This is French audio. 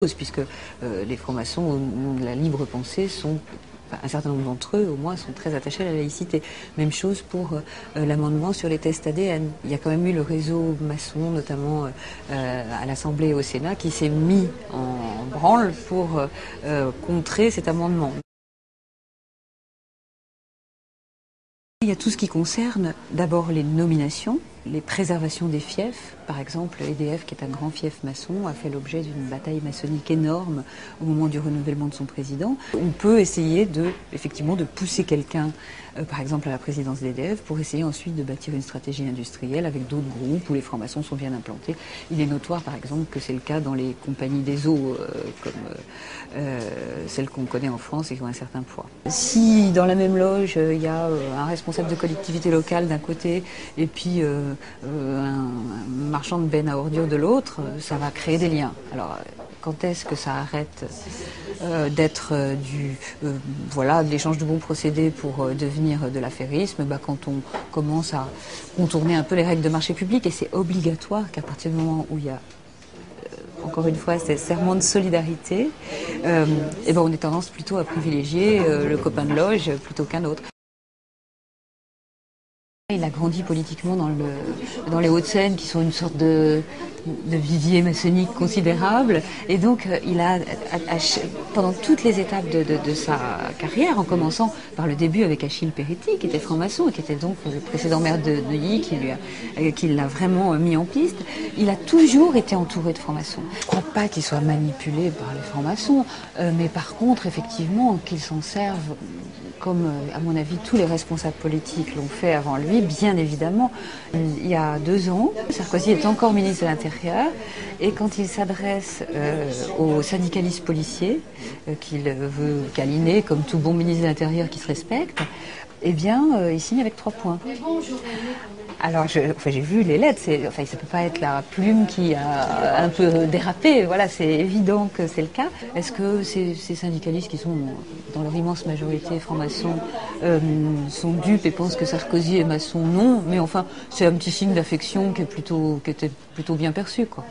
puisque les francs-maçons, la libre pensée, un certain nombre d'entre eux, au moins, sont très attachés à la laïcité. Même chose pour l'amendement sur les tests ADN. Il y a quand même eu le réseau maçon, notamment à l'Assemblée et au Sénat, qui s'est mis en branle pour contrer cet amendement. Il y a tout ce qui concerne d'abord les nominations, les préservations des fiefs. Par exemple, EDF, qui est un grand fief maçon, a fait l'objet d'une bataille maçonnique énorme au moment du renouvellement de son président. On peut essayer effectivement de pousser quelqu'un, par exemple à la présidence d'EDF, pour essayer ensuite de bâtir une stratégie industrielle avec d'autres groupes où les francs-maçons sont bien implantés. Il est notoire, par exemple, que c'est le cas dans les compagnies des eaux, comme celles qu'on connaît en France et qui ont un certain poids. Si dans la même loge, il y a un responsable de collectivité locale d'un côté et puis un marchand de bennes à ordures de l'autre, ça va créer des liens. Alors, quand est-ce que ça arrête d'être voilà, de l'échange de bons procédés pour devenir de l'affairisme? Quand on commence à contourner un peu les règles de marché public, et c'est obligatoire qu'à partir du moment où il y a encore une fois, c'est serment de solidarité, on est tendance plutôt à privilégier le copain de loge plutôt qu'un autre. Il a grandi politiquement dans les Hauts-de-Seine, qui sont une sorte de vivier maçonnique considérable. Et donc, il a, pendant toutes les étapes de sa carrière, en commençant par le début avec Achille Péretti, qui était franc-maçon et qui était donc le précédent maire de Neuilly, qui l'a vraiment mis en piste, il a toujours été entouré de francs-maçons. Je ne crois pas qu'il soit manipulé par les francs-maçons, mais par contre, effectivement, qu'il s'en serve, comme à mon avis tous les responsables politiques l'ont fait avant lui, bien évidemment. Il y a 2 ans, Sarkozy est encore ministre de l'Intérieur, et quand il s'adresse aux syndicalistes policiers, qu'il veut câliner comme tout bon ministre de l'Intérieur qui se respecte, eh bien, il signe avec 3 points. Alors, j'ai vu les lettres, ça ne peut pas être la plume qui a un peu dérapé, voilà, c'est évident que c'est le cas. Est-ce que ces syndicalistes qui sont dans leur immense majorité francs-maçons sont dupes et pensent que Sarkozy est maçon? Non, mais enfin, c'est un petit signe d'affection qui était plutôt bien perçu, quoi.